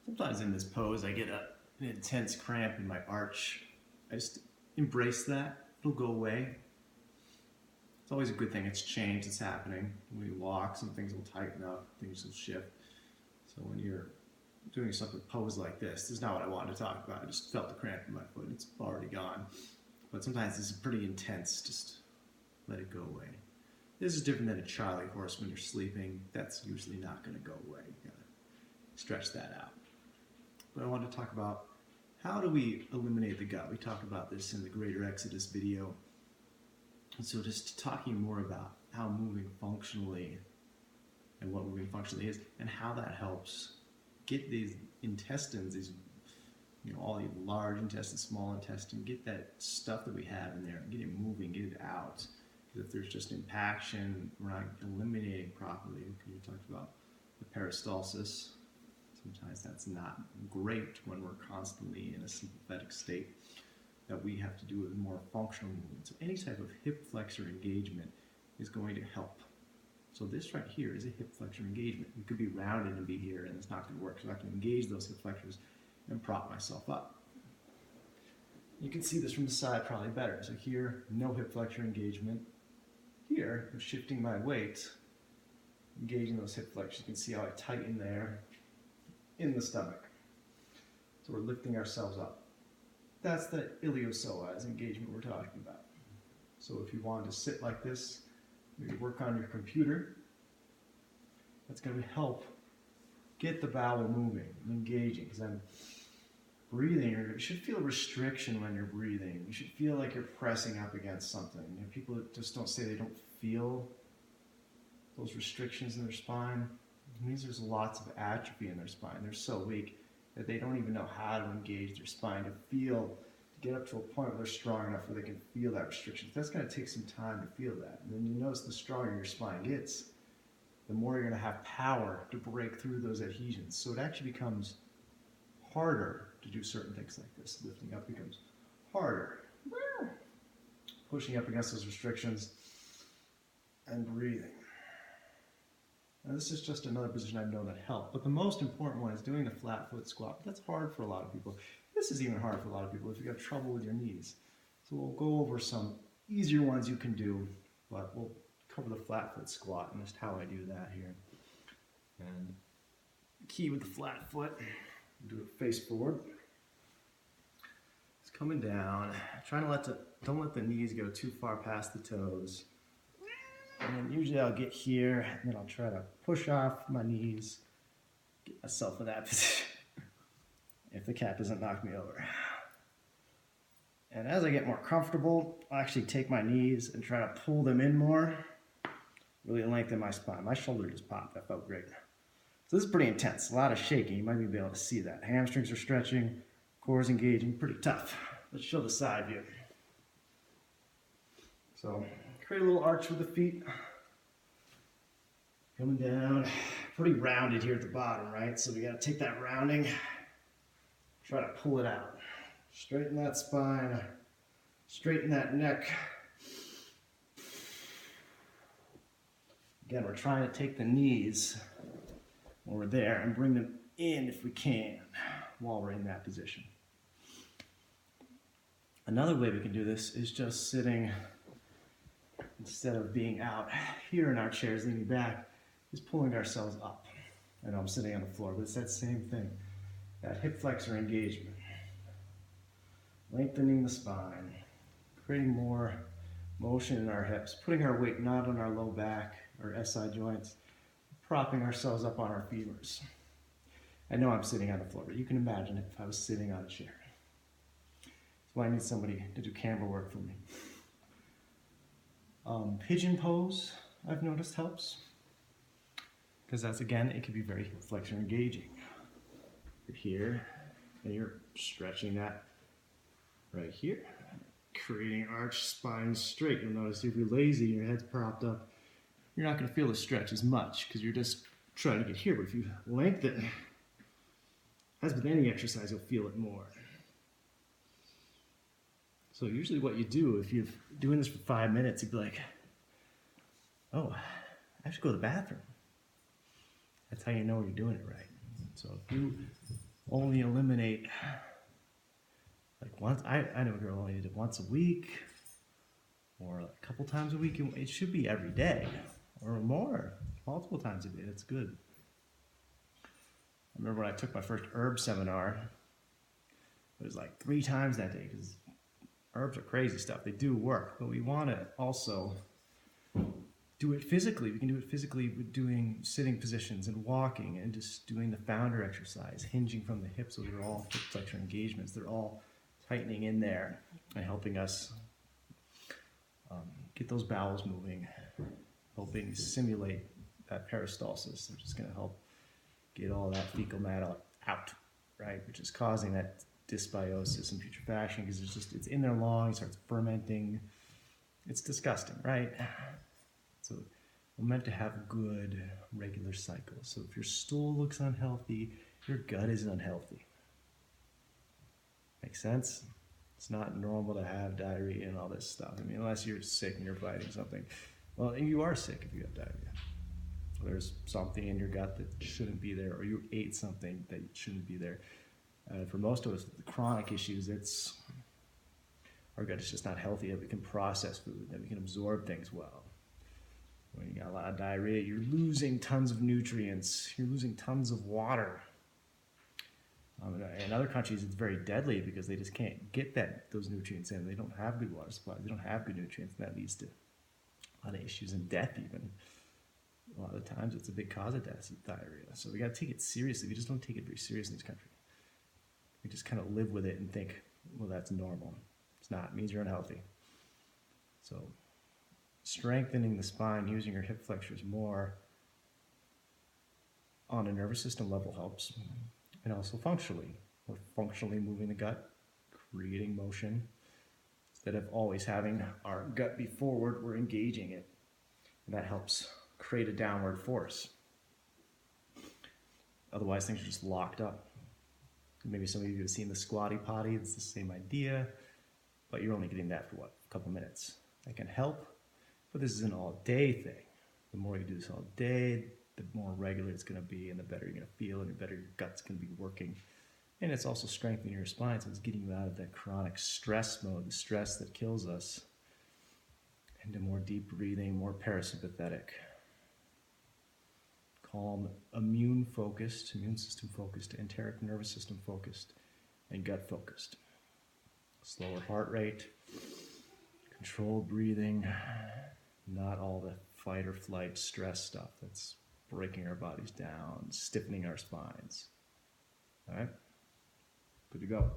Sometimes in this pose I get an intense cramp in my arch. I just embrace that. It'll go away. It's always a good thing. It's change that's happening. When you walk, some things will tighten up, things will shift. So when you're doing something pose like this is not what I wanted to talk about. I just felt the cramp in my foot. It's already gone. But sometimes this is pretty intense. Just let it go away. This is different than a Charlie horse when you're sleeping. That's usually not going to go away. You gotta stretch that out. But I want to talk about how do we eliminate the gut. We talked about this in the Greater Exodus video. And so just talking more about how moving functionally and what moving functionally is and how that helps get these intestines, these, all the large intestine, small intestine, get that stuff that we have in there, get it moving, get it out. Because if there's just impaction, we're not eliminating properly. You talked about the peristalsis. Sometimes that's not great when we're constantly in a sympathetic state, that we have to do with more functional movement. So any type of hip flexor engagement is going to help. So this right here is a hip flexor engagement. It could be rounded and be here, and it's not going to work. So I have to engage those hip flexors and prop myself up. You can see this from the side probably better. So here, no hip flexor engagement. Here, I'm shifting my weight, engaging those hip flexors. You can see how I tighten there in the stomach. So we're lifting ourselves up. That's the iliopsoas engagement we're talking about. So if you wanted to sit like this, maybe work on your computer, that's going to help get the bowel moving and engaging. Because I'm breathing, you should feel restriction when you're breathing. You should feel like you're pressing up against something. People that just don't say they don't feel those restrictions in their spine. It means there's lots of atrophy in their spine. They're so weak that they don't even know how to engage their spine to get up to a point where they're strong enough where they can feel that restriction. That's going to take some time to feel that. And then you notice the stronger your spine gets, the more you're going to have power to break through those adhesions. So it actually becomes harder to do certain things like this. Lifting up becomes harder. Pushing up against those restrictions and breathing. Now this is just another position I've known that helps. But the most important one is doing the flat foot squat. That's hard for a lot of people. This is even hard for a lot of people if you've got trouble with your knees. So we'll go over some easier ones you can do, but we'll cover the flat foot squat and just how I do that here. And the key with the flat foot, do it face forward. It's coming down. Trying to don't let the knees go too far past the toes. And then usually I'll get here, and then I'll try to push off my knees, get myself in that position, if the cat doesn't knock me over. And as I get more comfortable, I'll actually take my knees and try to pull them in more, really lengthen my spine. My shoulder just popped, that felt great. So this is pretty intense, a lot of shaking. You might even be able to see that. Hamstrings are stretching, core is engaging, pretty tough. Let's show the side view. So create a little arch with the feet. Coming down, pretty rounded here at the bottom, right? So we gotta take that rounding, try to pull it out. Straighten that spine, straighten that neck. Again, we're trying to take the knees when we're there and bring them in if we can while we're in that position. Another way we can do this is just sitting, instead of being out here in our chairs leaning back, is pulling ourselves up. I know I'm sitting on the floor, but it's that same thing. That hip flexor engagement. Lengthening the spine, creating more motion in our hips, putting our weight not on our low back or SI joints, propping ourselves up on our femurs. I know I'm sitting on the floor, but you can imagine it if I was sitting on a chair. That's why I need somebody to do camera work for me. Pigeon pose, I've noticed, helps. Because that's, again, it can be very hip flexor engaging. You're here, and you're stretching that right here. Creating arch, spine straight. You'll notice if you're lazy, your head's propped up, you're not going to feel the stretch as much because you're just trying to get here. But if you lengthen, as with any exercise, you'll feel it more. So usually what you do, if you're doing this for 5 minutes, you'd be like, oh, I have to go to the bathroom. That's how you know you're doing it right. So if you only eliminate like once. I know a girl only did it once a week or a couple times a week. It should be every day or more, multiple times a day. That's good. I remember when I took my first herb seminar, it was like 3 times that day because herbs are crazy stuff. They do work, but we want to also do it physically. We can do it physically with doing sitting positions and walking and just doing the founder exercise, hinging from the hips. Those are all hip flexor engagements. They're all tightening in there and helping us get those bowels moving, helping simulate that peristalsis, which is going to help get all that fecal matter out, right? Which is causing that dysbiosis and putrefaction because it's in their lungs, starts fermenting. It's disgusting, right? So we're meant to have good regular cycles. So if your stool looks unhealthy, your gut is unhealthy. Make sense? It's not normal to have diarrhea and all this stuff. I mean, unless you're sick and you're fighting something. Well, you are sick if you have diarrhea. There's something in your gut that shouldn't be there, or you ate something that shouldn't be there. For most of us, the chronic issues, our gut is just not healthy, that we can process food, that we can absorb things well. When you got a lot of diarrhea, you're losing tons of nutrients, you're losing tons of water. In other countries, it's very deadly because they just can't get those nutrients in. They don't have good water supplies, they don't have good nutrients, and that leads to a lot of issues and death even. A lot of times it's a big cause of death, diarrhea. So we got to take it seriously. We just don't take it very seriously in this country. We just kind of live with it and think, well, that's normal. It's not. It means you're unhealthy. So strengthening the spine, using your hip flexors more on a nervous system level helps. And also functionally. We're functionally moving the gut, creating motion. Instead of always having our gut be forward, we're engaging it. And that helps create a downward force. Otherwise, things are just locked up. Maybe some of you have seen the squatty potty. It's the same idea, but you're only getting that for what? A couple minutes. That can help, but this is an all-day thing. The more you do this all day, the more regular it's going to be, and the better you're going to feel, and the better your gut's going to be working. And it's also strengthening your spine, so it's getting you out of that chronic stress mode, the stress that kills us, into more deep breathing, more parasympathetic, calm, immune system focused, enteric nervous system focused, and gut focused. Slower heart rate, controlled breathing, not all the fight or flight stress stuff that's breaking our bodies down, stiffening our spines. All right? Good to go.